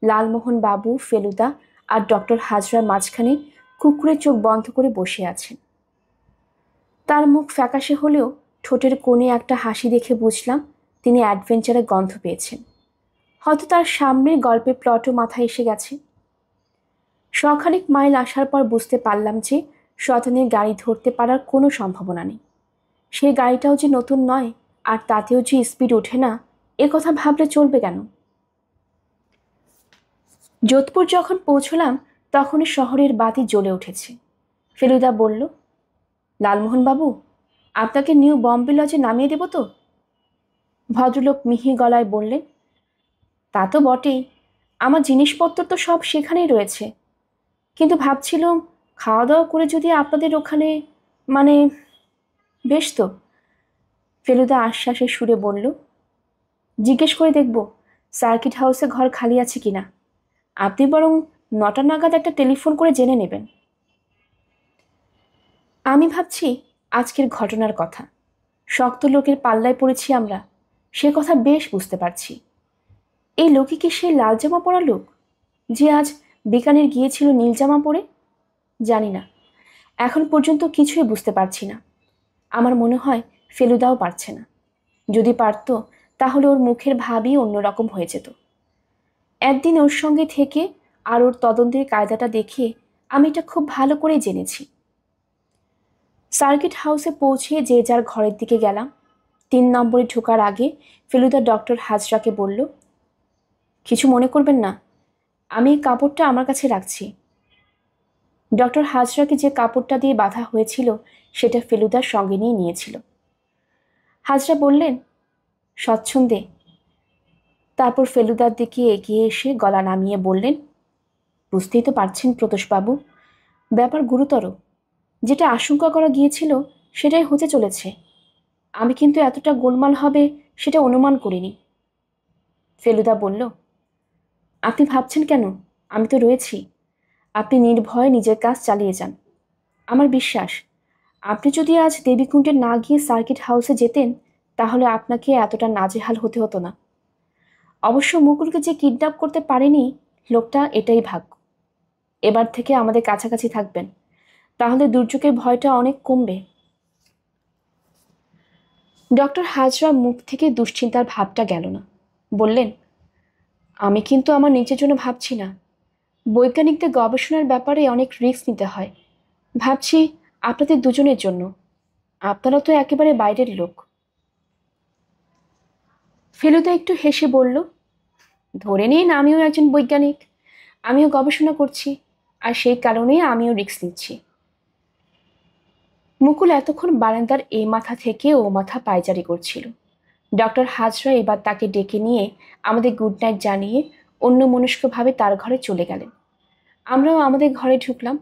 লালমোহন বাবু, ফেলুদা আর ডক্টর হাজরার মাঝখানে কুকুরের চোখ বন্ধ করে বসে আছেন। তার মুখ ফ্যাকাশে হলেও ঠোঁটের কোণে একটা হাসি দেখে বুঝলাম তিনি অ্যাডভেঞ্চারের গন্ধ পেয়েছেন। হয়তো তার সামনের গল্পের প্লটও মাথায় এসে গেছে। শখানেক মাইল আসার পর বুঝতে পারলাম যে শয়তানের গাড়ি ধরতে পারার কোনো সম্ভাবনা নেই। সেই গাড়িটাও যে নতুন নয়, আর তাতেও যে স্পিড ওঠে না, এ কথা ভাবলে চলবে কেন? যোধপুর যখন পৌঁছলাম তখনই শহরের বাতি জ্বলে উঠেছে। ফেলুদা বলল, লালমোহন বাবু, আপনাকে নিউ বম্বে লজে নামিয়ে দেব তো? ভদ্রলোক মিহি গলায় বললেন, তা তো বটেই, আমার জিনিসপত্র তো সব সেখানেই রয়েছে, কিন্তু ভাবছিলাম খাওয়া দাওয়া করে যদি আপনাদের ওখানে, মানে, বেশ তো। ফেলুদা আশ্বাসের সুরে বলল, জিজ্ঞেস করে দেখব সার্কিট হাউসে ঘর খালি আছে কিনা। আপনি বরং 9টা নাগাদ একটা টেলিফোন করে জেনে নেবেন। আমি ভাবছি আজকের ঘটনার কথা। শক্ত লোকের পাল্লায় পড়েছি আমরা, সে কথা বেশ বুঝতে পারছি। এই লোকে কি সেই লাল জামা পরা লোক যে আজ বিকানের গিয়েছিল নীল জামা পরে? জানি না, এখন পর্যন্ত কিছুই বুঝতে পারছি না। আমার মনে হয় ফেলুদাও পারছে না। যদি পারত তাহলে ওর মুখের ভাবই অন্যরকম হয়ে যেত। একদিন ওর সঙ্গে থেকে আর ওর তদন্তের কায়দাটা দেখে আমি এটা খুব ভালো করে জেনেছি। সার্কিট হাউসে পৌঁছে যে যার ঘরের দিকে গেলাম। 3 নম্বরে ঢোকার আগে ফেলুদা ডক্টর হাজরাকে বলল, কিছু মনে করবেন না, আমি এই কাপড়টা আমার কাছে রাখছি। ডক্টর হাজরাকে যে কাপড়টা দিয়ে বাঁধা হয়েছিল সেটা ফেলুদার সঙ্গে নিয়ে নিয়েছিল। হাজরা বললেন, স্বচ্ছন্দে। তারপর ফেলুদার দিকে এগিয়ে এসে গলা নামিয়ে বললেন, বুঝতেই তো পারছেন প্রতোষবাবু, ব্যাপার গুরুতর। যেটা আশঙ্কা করা গিয়েছিল সেটাই হতে চলেছে। আমি কিন্তু এতটা গোলমাল হবে সেটা অনুমান করিনি। ফেলুদা বলল, আপনি ভাবছেন কেন? আমি তো রয়েছি। আপনি নির্ভয়ে নিজের কাজ চালিয়ে যান। আমার বিশ্বাস, আপনি যদি আজ দেবীকুণ্ডে না গিয়ে সার্কিট হাউসে যেতেন তাহলে আপনাকে এতটা নাজেহাল হতে হতো না। অবশ্য মুকুলকে যে কিডন্যাপ করতে পারেনি লোকটা, এটাই ভাগ্য। এবার থেকে আমাদের কাছাকাছি থাকবেন, তাহলে দুর্যোগের ভয়টা অনেক কমবে। ডক্টর হাজরা মুখ থেকে দুশ্চিন্তার ভাবটা গেল না। বললেন, আমি কিন্তু আমার নিজের জন্য ভাবছি না। বৈজ্ঞানিকদের গবেষণার ব্যাপারে অনেক রিস্ক নিতে হয়। ভাবছি আপনাদের দুজনের জন্য। আপনারা তো একেবারে বাইরের লোক। ফেলুদা একটু হেসে বলল, ধরে নিন আমিও একজন বৈজ্ঞানিক। আমিও গবেষণা করছি, আর সেই কারণেই আমিও রিস্ক নিচ্ছি। মুকুল এতক্ষণ বারান্দার এই মাথা থেকে ও মাথা পায়চারি করছিল। ডক্টর হাজরা এবার তাকে ডেকে নিয়ে আমাদের গুড নাইট জানিয়ে অন্যমনস্কভাবে তার ঘরে চলে গেলেন। আমরাও আমাদের ঘরে ঢুকলাম।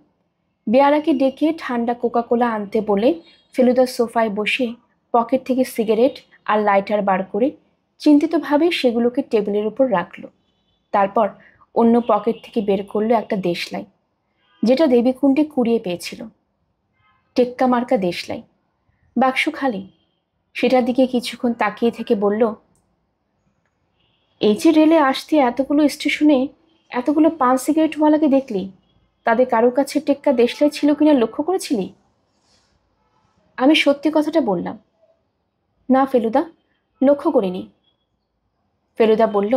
বেয়ারাকে ডেকে ঠান্ডা কোকাকোলা আনতে বলে ফেলুদার সোফায় বসে পকেট থেকে সিগারেট আর লাইটার বার করে চিন্তিতভাবে সেগুলোকে টেবিলের উপর রাখল। তারপর অন্য পকেট থেকে বের করলো একটা দেশলাই, যেটা দেবীকুণ্ডে কুড়িয়ে পেয়েছিল। টেক্কা মার্কা দেশলাই, বাক্স খালি। সেটার দিকে কিছুক্ষণ তাকিয়ে থেকে বলল, এই যে রেলে আসতে এতগুলো স্টেশনে এতগুলো পান সিগারেটওয়ালাকে দেখলি, তাদের কারোর কাছে টেক্কা দেশলাই ছিল কিনা লক্ষ্য করেছিলি? আমি সত্যি কথাটা বললাম। না ফেলুদা, লক্ষ্য করিনি। ফেলুদা বলল,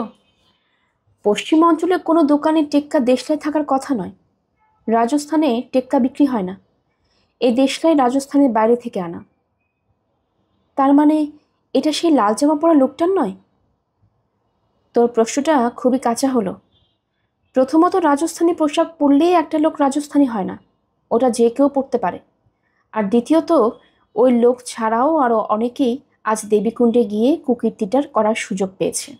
পশ্চিম অঞ্চলে কোনো দোকানে টেক্কা দেশলাই থাকার কথা নয়। রাজস্থানে টেক্কা বিক্রি হয় না। এই দেশলাই রাজস্থানের বাইরে থেকে আনা। তার মানে এটা সেই লাল জামা পরা লোকটার নয়? তোর প্রশ্নটা খুবই কাঁচা হলো। প্রথমত, রাজস্থানী পোশাক পরলেই একটা লোক রাজস্থানী হয় না, ওটা যে কেউ পরতে পারে। আর দ্বিতীয়ত, ওই লোক ছাড়াও আরও অনেকেই আজ দেবীকুণ্ডে গিয়ে কুকীর্তিটার করার সুযোগ পেয়েছে।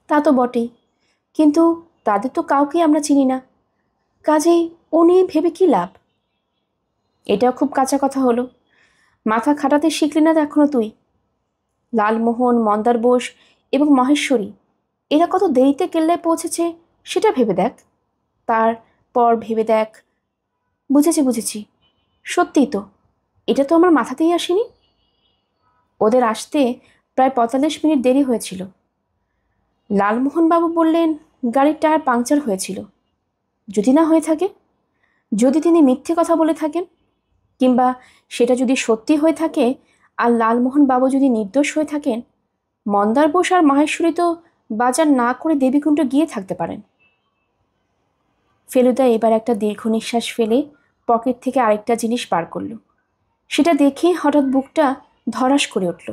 তা তো বটেই, কিন্তু তাদের তো কাউকেই আমরা চিনি না, কাজেই ও নিয়ে ভেবে কী লাভ? এটাও খুব কাঁচা কথা হলো। মাথা খাটাতে শিখলি না এখনো তুই? লালমোহন, মন্দার বোস এবং মহেশ্বরী এরা কত দেরিতে কেল্লায় পৌঁছেছে সেটা ভেবে দেখ। তারপর ভেবে দেখ। বুঝেছি, সত্যিই তো, এটা তো আমার মাথাতেই আসেনি। ওদের আসতে প্রায় ৪৫ মিনিট দেরি হয়েছিল। লালমোহনবাবু বললেন গাড়ির টায়ার পাংচার হয়েছিল। যদি না হয়ে থাকে, যদি তিনি মিথ্যে কথা বলে থাকেন, কিংবা সেটা যদি সত্যি হয়ে থাকে আর লালমোহনবাবু যদি নির্দোষ হয়ে থাকেন, মন্দার বোস আর মাহেশ্বরী তো বাজার না করে দেবীকুণ্ড গিয়ে থাকতে পারেন। ফেলুদা এবার একটা দীর্ঘ নিঃশ্বাস ফেলে পকেট থেকে আরেকটা জিনিস বার করল। সেটা দেখে হঠাৎ বুকটা ধড়াস করে উঠল।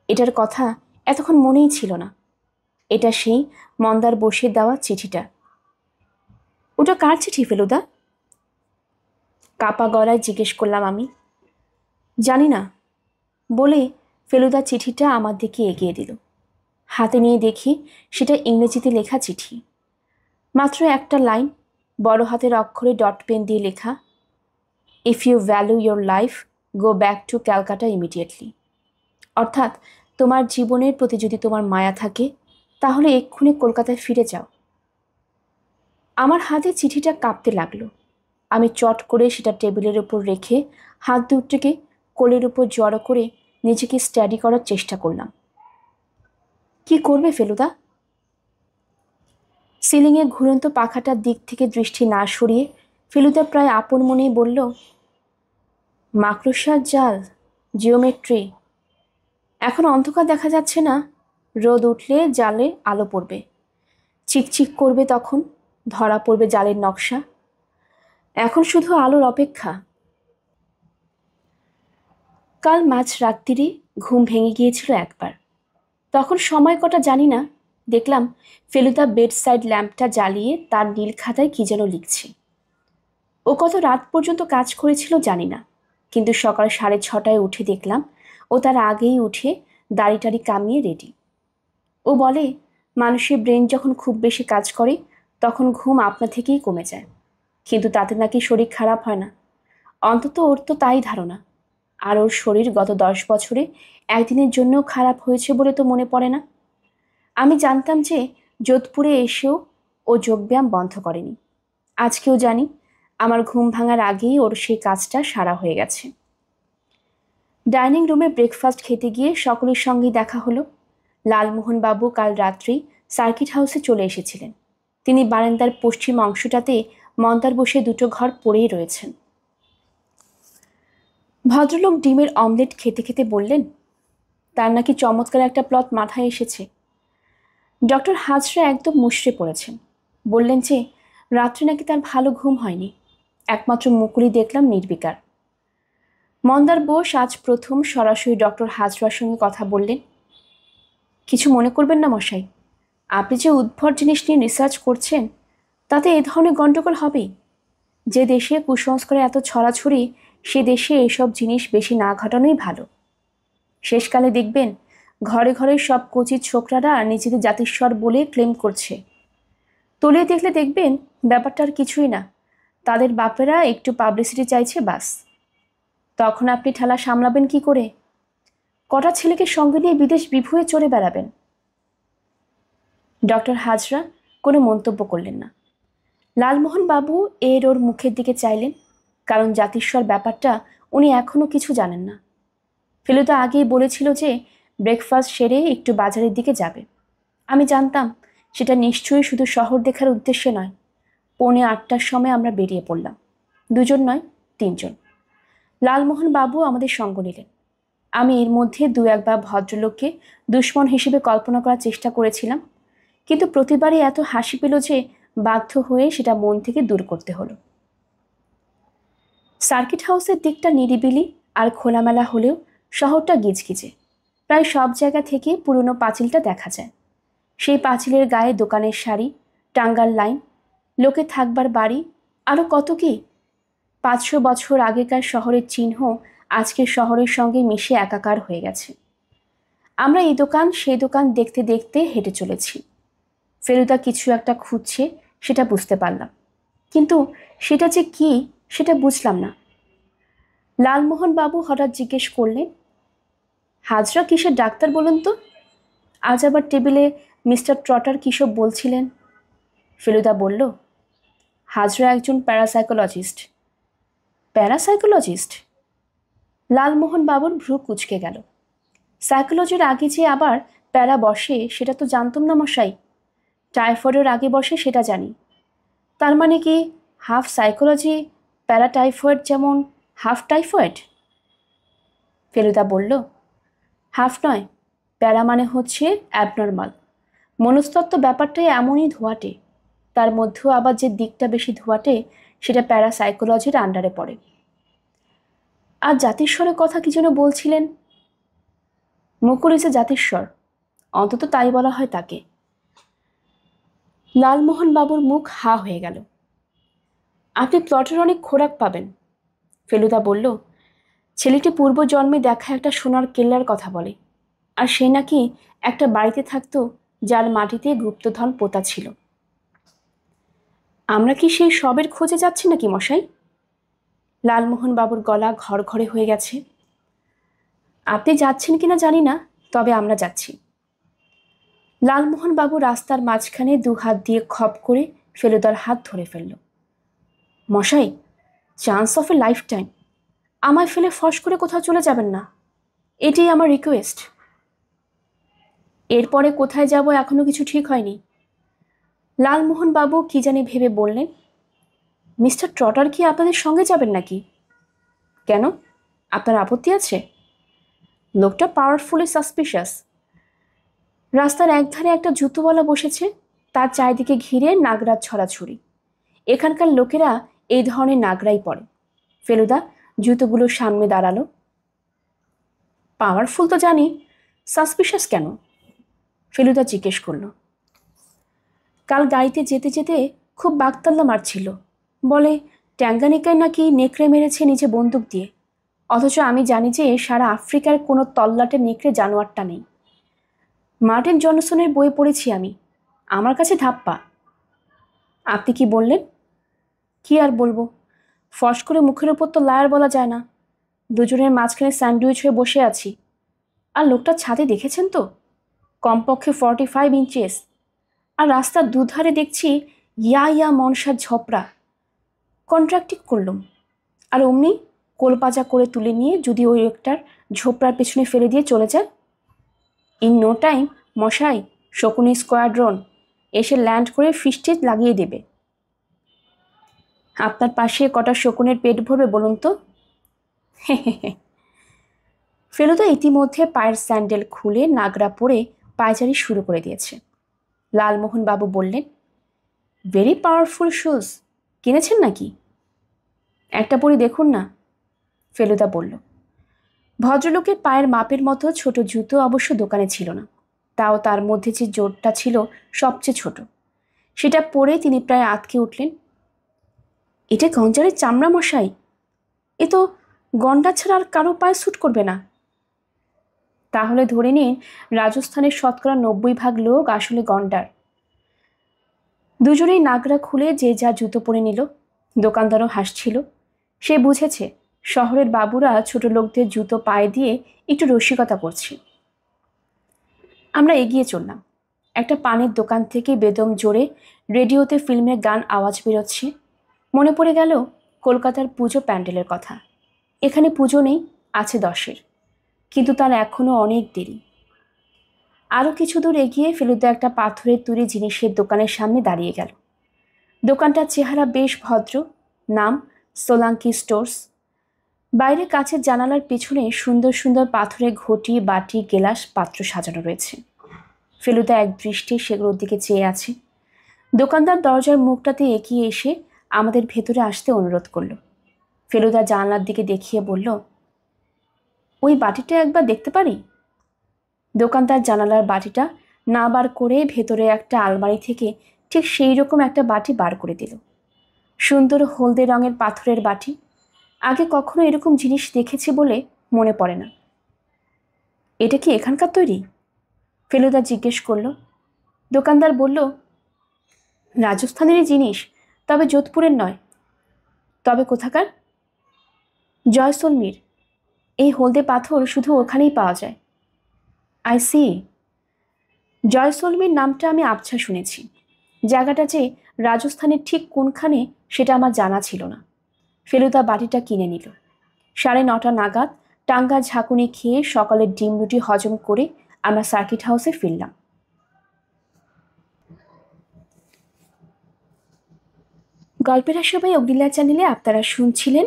এটার কথা এতক্ষণ মনেই ছিল না। এটা সেই মন্দার বোসে দেওয়া চিঠিটা। ওটা কার চিঠি ফেলুদা? কাপা গলায় জিজ্ঞেস করলাম আমি। জানি না বলে ফেলুদা চিঠিটা আমার দিকে এগিয়ে দিল। হাতে নিয়ে দেখি সেটা ইংরেজিতে লেখা চিঠি। মাত্র একটা লাইন, বড় হাতের অক্ষরে ডট পেন দিয়ে লেখা, if you value your life, go back to Calcutta immediately. অর্থাৎ, তোমার জীবনের প্রতি যদি তোমার মায়া থাকে তাহলে এক্ষুনি কলকাতায় ফিরে যাও। আমার হাতে চিঠিটা কাঁপতে লাগলো। আমি চট করে সেটা টেবিলের উপর রেখে হাত দুটোকে কোলের উপর জড়ো করে নিজেকে স্টাডি করার চেষ্টা করলাম। কি করবে ফেলুদা? সিলিংয়ে ঘুরন্ত পাখাটার দিক থেকে দৃষ্টি না সরিয়ে ফেলুদা প্রায় আপন মনেই বলল, মাকড়সার জাল, জিওমেট্রি। এখন অন্ধকার দেখা যাচ্ছে না, রোদ উঠলে জালে আলো পড়বে, চিকচিক করবে, তখন ধরা পড়বে জালের নকশা। এখন শুধু আলোর অপেক্ষা। কাল মাঝ রাত্রিরে ঘুম ভেঙে গিয়েছিল একবার। তখন সময় কটা জানি না, দেখলাম ফেলুদা বেড সাইড ল্যাম্পটা জ্বালিয়ে তার নীল খাতায় কী যেন লিখছে। ও কত রাত পর্যন্ত কাজ করেছিল জানি না, কিন্তু সকাল 6:30টায় উঠে দেখলাম ও তার আগেই উঠে দাড়ি টাড়ি কামিয়ে রেডি। ও বলে, মানুষের ব্রেন যখন খুব বেশি কাজ করে তখন ঘুম আপনা থেকেই কমে যায়, কিন্তু তাতে নাকি শরীর খারাপ হয় না। অন্তত ওর তো তাই ধারণা। আর ওর শরীর গত 10 বছরে একদিনের জন্যও খারাপ হয়েছে বলে তো মনে পড়ে না। আমি জানতাম যে যোধপুরে এসেও ও যোগব্যায়াম বন্ধ করেনি। আজকেও জানি আমার ঘুম ভাঙার আগেই ওর সেই কাজটা সারা হয়ে গেছে। ডাইনিং রুমে ব্রেকফাস্ট খেতে গিয়ে সকলের সঙ্গেই দেখা হলো। লালমোহনবাবু কাল রাত্রেই সার্কিট হাউসে চলে এসেছিলেন। তিনি বারান্দার পশ্চিম অংশটাতে মন্দার বসে দুটো ঘর পড়েই রয়েছেন। ভদ্রলোক ডিমের অমলেট খেতে খেতে বললেন, তার নাকি চমৎকার একটা প্লট মাথায় এসেছে। ডক্টর হাজরা একদম মুষড়ে পড়েছেন। বললেন যে রাত্রে নাকি তার ভালো ঘুম হয়নি, একমাত্র মুকুলই দেখলাম নির্বিকার। মন্দার বোস আজ প্রথম সরাসরি ডক্টর হাজরার সঙ্গে কথা বললেন। কিছু মনে করবেন না মশাই, আপনি যে উদ্ভট জিনিস নিয়ে রিসার্চ করছেন তাতে এ ধরনের গণ্ডগোল হবেই। যে দেশে কুসংস্কারে এত ছড়াছড়ি সে দেশে এসব জিনিস বেশি না ঘটানোই ভালো। শেষকালে দেখবেন ঘরে ঘরে সব কচি ছোকরারা নিজেদের জাতিস্বর বলে ক্লেম করছে। তলিয়ে দেখলে দেখবেন ব্যাপারটা আর কিছুই না, তাদের বাপেরা একটু পাবলিসিটি চাইছে বাস। তখন আপনি ঠেলা সামলাবেন কি করে? কটা ছেলেকে সঙ্গে নিয়ে বিদেশ বিভুঁয়ে চড়ে বেড়াবেন? ডক্টর হাজরা কোনো মন্তব্য করলেন না। লালমোহন বাবু ওর মুখের দিকে চাইলেন, কারণ জাতিস্বর ব্যাপারটা উনি এখনও কিছু জানেন না। ফেলুদা আগেই বলেছিল যে ব্রেকফাস্ট সেরে একটু বাজারের দিকে যাবে। আমি জানতাম সেটা নিশ্চয়ই শুধু শহর দেখার উদ্দেশ্যে নয়। 7:45টার সময় আমরা বেরিয়ে পড়লাম, 2জন নয় 3জন। লালমোহন বাবু আমাদের সঙ্গ নিলেন। আমি এর মধ্যে 2-1বার ভদ্রলোককে দুশ্মন হিসেবে কল্পনা করার চেষ্টা করেছিলাম, কিন্তু প্রতিবারই এত হাসি পেল যে বাধ্য হয়ে সেটা মন থেকে দূর করতে হলো। সার্কিট হাউসের দিকটা নিরিবিলি আর খোলামেলা হলেও শহরটা গিজগিজে। প্রায় সব জায়গা থেকে পুরনো পাঁচিলটা দেখা যায়। সেই পাঁচিলের গায়ে দোকানের শাড়ি, টাঙ্গার লাইন, লোকে থাকবার বাড়ি, আরও কত কি। 500 বছর আগেকার শহরের চিহ্ন আজকের শহরের সঙ্গে মিশে একাকার হয়ে গেছে। আমরা এই দোকান সেই দোকান দেখতে দেখতে হেঁটে চলেছি। ফেলুদা কিছু একটা খুঁজছে, সেটা বুঝতে পারলাম, কিন্তু সেটা যে কি সেটা বুঝলাম না। লালমোহন বাবু হঠাৎ জিজ্ঞেস করলেন, হাজরা কিসের ডাক্তার বলুন তো? আজ আবার টেবিলে মিস্টার ট্রটার কিসব বলছিলেন। ফেলুদা বলল, হাজরা একজন প্যারাসাইকোলজিস্ট। প্যারাসাইকোলজিস্ট? লালমোহন বাবুর ভ্রু কুঁচকে গেল। সাইকোলজির আগে যে আবার প্যারা বসে সেটা তো জানতাম না মশাই। টাইফয়েডের আগে বসে সেটা জানি। তার মানে কি হাফ সাইকোলজি প্যারাটাইফয়েড যেমন হাফ টাইফয়েড? ফেলুদা বলল, হাফ নয়, প্যারা মানে হচ্ছে অ্যাবনর্মাল। মনস্তত্ত্ব ব্যাপারটাই এমনই ধোয়াটে, তার মধ্যেও আবার যে দিকটা বেশি ধোয়াটে সেটা প্যারাসাইকোলজির আন্ডারে পড়ে। আর জাতিস্বরের কথা কি যেন বলছিলেন? মুকুল ইসে জাতিস্বর, অন্তত তাই বলা হয় তাকে। লালমোহন বাবুর মুখ হা হয়ে গেল। আপনি প্লটের অনেক খোরাক পাবেন। ফেলুদা বলল, ছেলেটি পূর্বজন্মে দেখা একটা সোনার কেল্লার কথা বলে, আর সে নাকি একটা বাড়িতে থাকতো যার মাটিতে গুপ্তধন পোতা ছিল। আমরা কি সেই সবের খোঁজে যাচ্ছি নাকি মশাই? লালমোহন বাবুর গলা ঘড়ঘড়ে হয়ে গেছে। আপনি যাচ্ছেন কিনা জানি না, তবে আমরা যাচ্ছি। লালমোহন বাবু রাস্তার মাঝখানে 2 হাত দিয়ে খপ করে ফেলুদার হাত ধরে ফেলল। মশাই, chance of A life time, আমায় ফেলে ফস করে কোথাও চলে যাবেন না, এটাই আমার রিকোয়েস্ট। এরপরে কোথায় যাব এখনো কিছু ঠিক হয়নি। লালমোহন বাবু কি জানি ভেবে বললেন, মিস্টার ট্রটার কি আপনাদের সঙ্গে যাবেন নাকি? কেন, আপনার আপত্তি আছে? লোকটা পাওয়ারফুলি সাসপিশিয়াস। রাস্তার একধারে একটা জুতোওয়ালা বসেছে, তার চারিদিকে ঘিরে নাগরাজ ছড়াছড়ি। এখানকার লোকেরা এই ধরনের নাগরাই পরে। ফেলুদা জুতোগুলোর সামনে দাঁড়ালো। পাওয়ারফুল তো জানি, সাসপিশিয়াস কেন? ফেলুদা জিজ্ঞেস করল। কাল গাড়িতে যেতে যেতে খুব বাগতাল্লা মারছিল, বলে ট্যাঙ্গানিকায় নাকি নেকড়ে মেরেছে নিজে বন্দুক দিয়ে, অথচ আমি জানি যে সারা আফ্রিকার কোনো তল্লাটে নেকড়ে জানোয়ারটা নেই। মার্টিন জনসনের বই পড়েছি আমি, আমার কাছে ধাপ্পা। আপনি কি বললেন? কি আর বলবো, ফস করে মুখের ওপর তো লায়ার বলা যায় না। দুজনের মাঝখানে স্যান্ডউইচ হয়ে বসে আছি। আর লোকটার ছাদে দেখেছেন তো, কমপক্ষে 45 ইঞ্চেস। আর রাস্তার দুধারে দেখছি ইয়া মনসার ঝপড়া। কন্ট্রাক্টিং করলুম, আর অমনি কোলপাজা করে তুলে নিয়ে যদি ওই একটার ঝোপড়ার পেছনে ফেলে দিয়ে চলে যায়। ইন নো টাইম মশাই শকুনি স্কোয়াড্রন এসে ল্যান্ড করে ফিস্টেজ লাগিয়ে দেবে। আপনার পাশে কটা শকুনের পেট ভরবে বলুন তো? ফেলুদা ইতিমধ্যে পায়ের স্যান্ডেল খুলে নাগরা পরে পায়চারি শুরু করে দিয়েছে। লালমোহন বাবু বললেন, ভেরি পাওয়ারফুল শুজ, কিনেছেন নাকি? একটা পরি দেখুন না, ফেলুদা বলল। ভদ্রলোকের পায়ের মাপের মতো ছোট জুতো অবশ্য দোকানে ছিল না, তাও তার মধ্যে যে জোরটা ছিল সবচেয়ে ছোট, সেটা পরে তিনি প্রায় আঁতকে উঠলেন। এটা গঞ্জারের চামড়া মশাই, এ তো গন্ডা ছাড়া আর কারো পায়ে স্যুট করবে না। তাহলে ধরে নিন রাজস্থানের 90% লোক আসলে গন্ডার। দুজনেই নাগরা খুলে যে যা জুতো পরে নিল। দোকানদারও হাসছিল, সে বুঝেছে শহরের বাবুরা ছোট লোকদের জুতো পায়ে দিয়ে একটু রসিকতা করছে। আমরা এগিয়ে চললাম। একটা পানের দোকান থেকে বেদম জোরে রেডিওতে ফিল্মের গান আওয়াজ বেরোচ্ছে। মনে পড়ে গেল কলকাতার পুজো প্যান্ডেলের কথা। এখানে পুজো নেই, আছে 10-এর, কিন্তু তার এখনও অনেক দেরি। আরও কিছু দূর এগিয়ে ফেলুদা একটা পাথরের তৈরি জিনিসের দোকানের সামনে দাঁড়িয়ে গেল। দোকানটার চেহারা বেশ ভদ্র, নাম সোলাঙ্কি স্টোর্স। বাইরে কাচের জানালার পেছনে সুন্দর সুন্দর পাথরের ঘটি, বাটি, গেলাস, পাত্র সাজানো রয়েছে। ফেলুদা এক দৃষ্টি সেগুলোর দিকে চেয়ে আছে। দোকানদার দরজার মুখটাতে এগিয়ে এসে আমাদের ভেতরে আসতে অনুরোধ করল। ফেলুদা জানলার দিকে দেখিয়ে বলল, ওই বাটিটা একবার দেখতে পারি? দোকানদার জানালার বাটিটা না বার করে ভেতরে একটা আলমারি থেকে ঠিক সেই রকম একটা বাটি বার করে দিল। সুন্দর হলদে রঙের পাথরের বাটি। আগে কখনো এরকম জিনিস দেখেছি বলে মনে পড়ে না। এটা কি এখানকার তৈরি? ফেলুদা জিজ্ঞেস করল। দোকানদার বলল, রাজস্থানেরই জিনিস, তবে যোধপুরের নয়। তবে কোথাকার? জয়সলমীর। এই হলদে পাথর শুধু ওখানেই পাওয়া যায়। I C. জয়সলমীর নামটা আমি আবছা শুনেছি। জায়গাটা যে রাজস্থানের ঠিক কোনখানে সেটা আমার জানা ছিল না। ফেলুদা বাটিটা কিনে নিল। 9:30 নাগাদ টাঙ্গা ঝাঁকুনি খেয়ে সকালের ডিম রুটি হজম করে আমরা সার্কিট হাউসে ফিরলাম। গল্পেরা সবাই অগ্নিলা চ্যানেলে আপনারা শুনছিলেন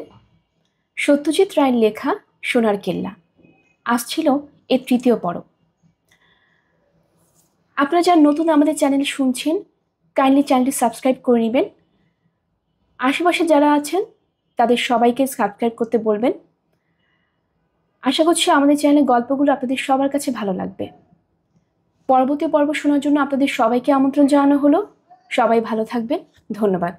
সত্যজিৎ রায়ের লেখা সোনার কেল্লা। আসছিল এর 3য় পর্ব। আপনারা যারা নতুন আমাদের চ্যানেল শুনছেন, কাইন্ডলি চ্যানেলটি সাবস্ক্রাইব করে নেবেন। আশেপাশে যারা আছেন তাদের সবাইকে সাবস্ক্রাইব করতে বলবেন। আশা করছি আমাদের চ্যানেলের গল্পগুলো আপনাদের সবার কাছে ভালো লাগবে। পরবর্তী পর্ব শোনার জন্য আপনাদের সবাইকে আমন্ত্রণ জানানো হলো। সবাই ভালো থাকবেন। ধন্যবাদ।